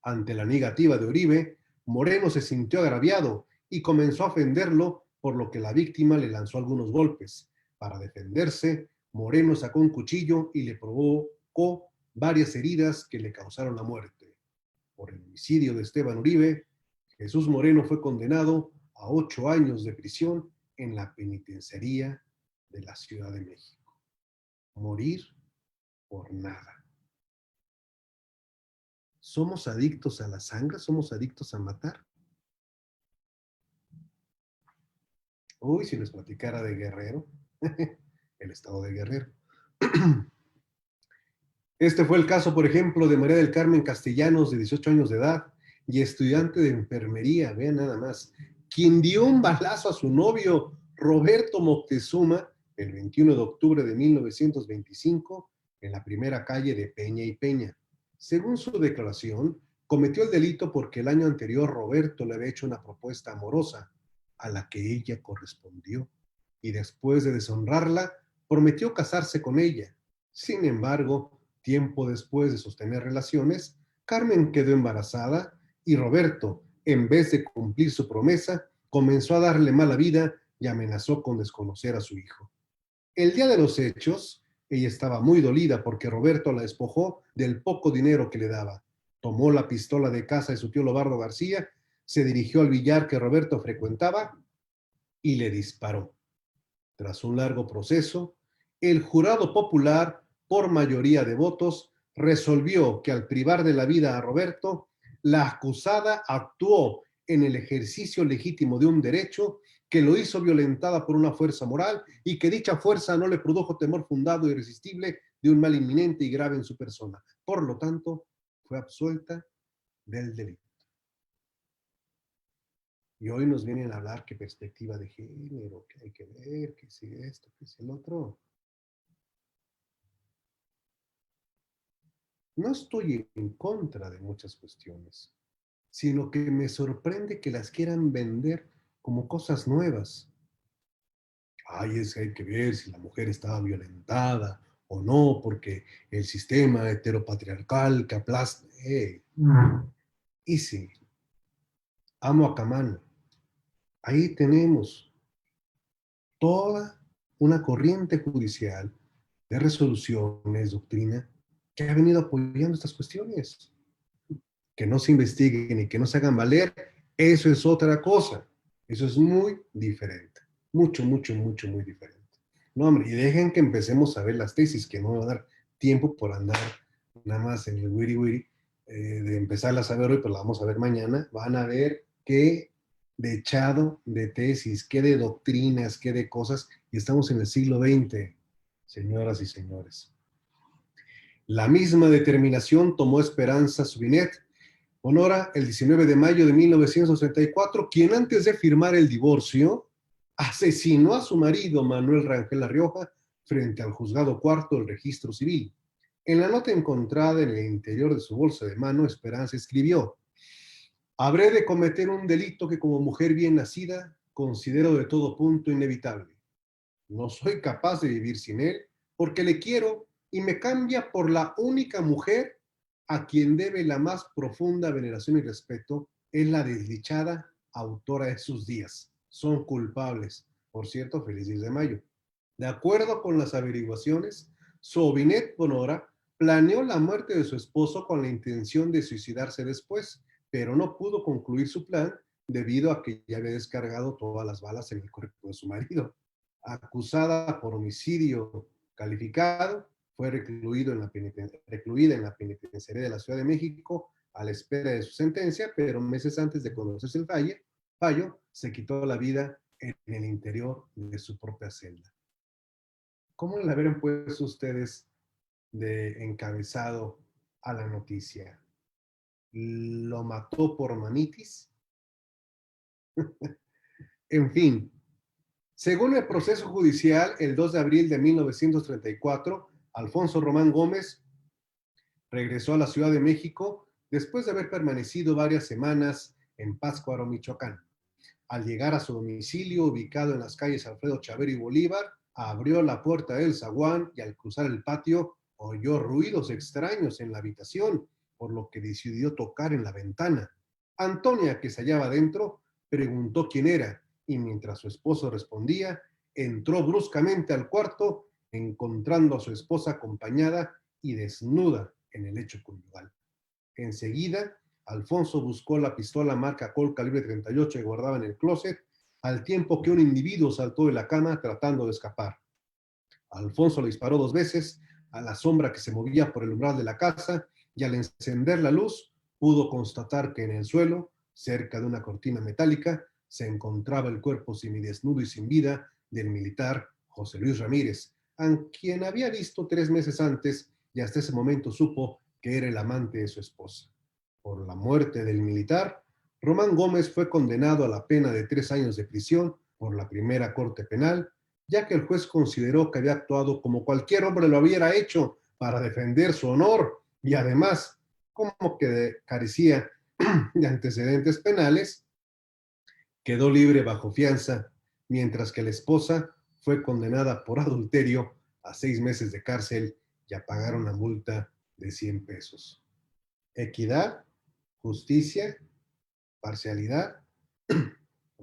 [SPEAKER 1] Ante la negativa de Uribe, Moreno se sintió agraviado y comenzó a ofenderlo, por lo que la víctima le lanzó algunos golpes. Para defenderse, Moreno sacó un cuchillo y le provocó varias heridas que le causaron la muerte. Por el homicidio de Esteban Uribe, Jesús Moreno fue condenado a 8 años de prisión en la penitenciaría de la Ciudad de México. Morir por nada. ¿Somos adictos a la sangre? ¿Somos adictos a matar? Uy, si les platicara de Guerrero, el estado de Guerrero. Este fue el caso, por ejemplo, de María del Carmen Castellanos, de 18 años de edad y estudiante de enfermería, vean nada más, quien dio un balazo a su novio, Roberto Moctezuma, el 21 de octubre de 1925, en la primera calle de Peña y Peña. Según su declaración, cometió el delito porque el año anterior Roberto le había hecho una propuesta amorosa, a la que ella correspondió, y después de deshonrarla, prometió casarse con ella. Sin embargo, tiempo después de sostener relaciones, Carmen quedó embarazada y Roberto, en vez de cumplir su promesa, comenzó a darle mala vida y amenazó con desconocer a su hijo. El día de los hechos, ella estaba muy dolida porque Roberto la despojó del poco dinero que le daba. Tomó la pistola de casa de su tío Lobardo García, se dirigió al billar que Roberto frecuentaba y le disparó. Tras un largo proceso, el jurado popular, por mayoría de votos, resolvió que al privar de la vida a Roberto, la acusada actuó en el ejercicio legítimo de un derecho, que lo hizo violentada por una fuerza moral y que dicha fuerza no le produjo temor fundado e irresistible de un mal inminente y grave en su persona. Por lo tanto, fue absuelta del delito. Y hoy nos vienen a hablar que perspectiva de género, que hay que ver, que si esto, que si el otro. No estoy en contra de muchas cuestiones, sino que me sorprende que las quieran vender como cosas nuevas. Ay, es que hay que ver si la mujer estaba violentada o no, porque el sistema heteropatriarcal que aplasta. Y sí, amo a Camán. Ahí tenemos toda una corriente judicial de resoluciones, doctrina, que ha venido apoyando estas cuestiones. Que no se investiguen y que no se hagan valer, eso es otra cosa. Eso es muy diferente. Mucho, mucho, mucho, muy diferente. No, hombre, y dejen que empecemos a ver las tesis, que no me va a dar tiempo por andar nada más en el wiri wiri, de empezarlas a ver hoy, pero la vamos a ver mañana. Van a ver qué de echado de tesis, qué de doctrinas, qué de cosas, y estamos en el siglo XX, señoras y señores. La misma determinación tomó Esperanza Subinet Honora el 19 de mayo de 1934, quien antes de firmar el divorcio asesinó a su marido Manuel Rangel La Rioja frente al juzgado cuarto del registro civil. En la nota encontrada en el interior de su bolsa de mano, Esperanza escribió: habré de cometer un delito que como mujer bien nacida considero de todo punto inevitable. No soy capaz de vivir sin él porque le quiero y me cambia por la única mujer a quien debe la más profunda veneración y respeto, es la desdichada autora de sus días. Son culpables. Por cierto, feliz 10 de mayo. De acuerdo con las averiguaciones, Sobinet Bonora planeó la muerte de su esposo con la intención de suicidarse después, pero no pudo concluir su plan debido a que ya había descargado todas las balas en el cuerpo de su marido. Acusada por homicidio calificado, fue recluida en la penitenciaría de la Ciudad de México a la espera de su sentencia, pero meses antes de conocerse el fallo, se quitó la vida en el interior de su propia celda. ¿Cómo le habrían puesto ustedes de encabezado a la noticia? ¿Lo mató por mamitis? En fin, según el proceso judicial, el 2 de abril de 1934, Alfonso Román Gómez regresó a la Ciudad de México después de haber permanecido varias semanas en Pátzcuaro, Michoacán. Al llegar a su domicilio, ubicado en las calles Alfredo Chavero y Bolívar, abrió la puerta del zaguán y al cruzar el patio oyó ruidos extraños en la habitación, por lo que decidió tocar en la ventana. Antonia, que se hallaba dentro, preguntó quién era y mientras su esposo respondía, entró bruscamente al cuarto, encontrando a su esposa acompañada y desnuda en el lecho conyugal. Enseguida, Alfonso buscó la pistola marca Colt calibre 38 que guardaba en el closet, al tiempo que un individuo saltó de la cama tratando de escapar. Alfonso le disparó 2 veces a la sombra que se movía por el umbral de la casa y al encender la luz pudo constatar que en el suelo, cerca de una cortina metálica, se encontraba el cuerpo semidesnudo y sin vida del militar José Luis Ramírez, a quien había visto 3 meses antes y hasta ese momento supo que era el amante de su esposa. Por la muerte del militar, Román Gómez fue condenado a la pena de 3 años de prisión por la primera corte penal, ya que el juez consideró que había actuado como cualquier hombre lo hubiera hecho para defender su honor y además, como que carecía de antecedentes penales, quedó libre bajo fianza, mientras que la esposa fue condenada por adulterio a 6 meses de cárcel y a pagar una multa de 100 pesos. Equidad, justicia, parcialidad,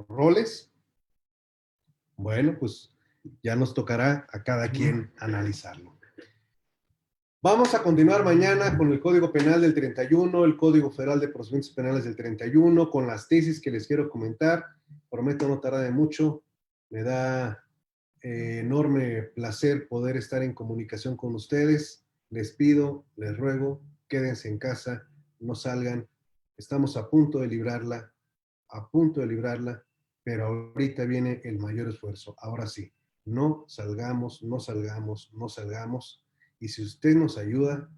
[SPEAKER 1] roles. Bueno, pues ya nos tocará a cada quien analizarlo. Vamos a continuar mañana con el Código Penal del 31, el Código Federal de Procedimientos Penales del 31, con las tesis que les quiero comentar. Prometo no tardar de mucho. Me da enorme placer poder estar en comunicación con ustedes. Les pido, les ruego, quédense en casa, no salgan. Estamos a punto de librarla, pero ahorita viene el mayor esfuerzo. Ahora sí, no salgamos, no salgamos, no salgamos. Y si usted nos ayuda,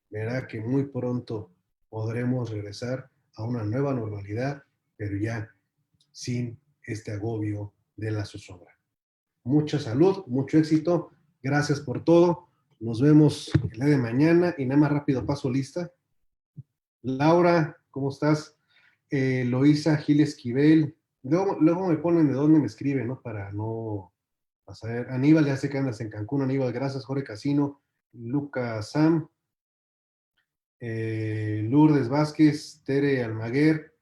[SPEAKER 1] verá que muy pronto podremos regresar a una nueva normalidad, pero ya sin este agobio de la zozobra. Mucha salud, mucho éxito. Gracias por todo. Nos vemos el día de mañana y nada más rápido paso lista. Laura, ¿cómo estás? Loisa Gil Esquivel. Luego me ponen de dónde me escriben, ¿no? Para no pasar. Aníbal, ya sé que andas en Cancún. Aníbal, gracias. Jorge Casino, Lucas Sam, Lourdes Vázquez, Tere Almaguer,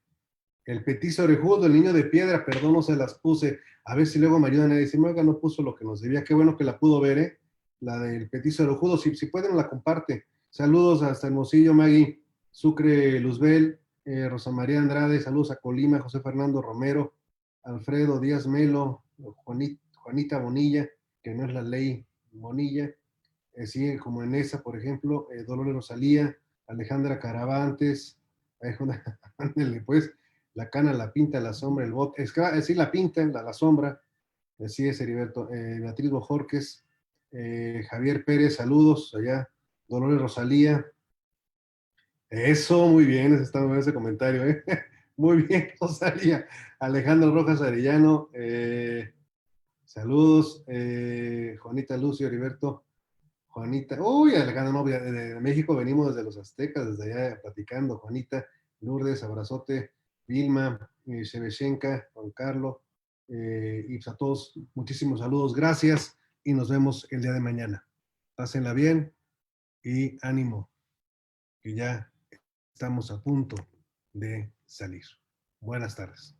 [SPEAKER 1] el petiso orejudo, el niño de piedra, perdón, no se las puse. A ver si luego me ayudan a decirme, oiga, no puso lo que nos debía. Qué bueno que la pudo ver, ¿eh? La del petiso orejudo, si pueden, la comparte. Saludos hasta Hermosillo, Maggie. Sucre Luzbel, Rosa María Andrade, saludos a Colima, José Fernando Romero, Alfredo Díaz Melo, Juanita Bonilla, que no es la ley Bonilla, sigue como en esa, por ejemplo, Dolores Rosalía, Alejandra Caravantes, ándale, pues, la cana, la pinta, la sombra, el bot, es que sí, la pinta, la sombra, así es, Heriberto, Beatriz Bojorques, Javier Pérez, saludos allá, Dolores Rosalía, eso, muy bien, ese está muy bien ese comentario, ¿eh? Muy bien, Rosalía, Alejandro Rojas Arellano, saludos, Juanita Lucio, Heriberto, Juanita, uy, Alejandro, no, de México venimos desde los aztecas, desde allá platicando, Juanita, Lourdes, abrazote, Vilma, Shevchenka, Juan Carlos, y pues a todos, muchísimos saludos, gracias, y nos vemos el día de mañana. Pásenla bien y ánimo, que ya estamos a punto de salir. Buenas tardes.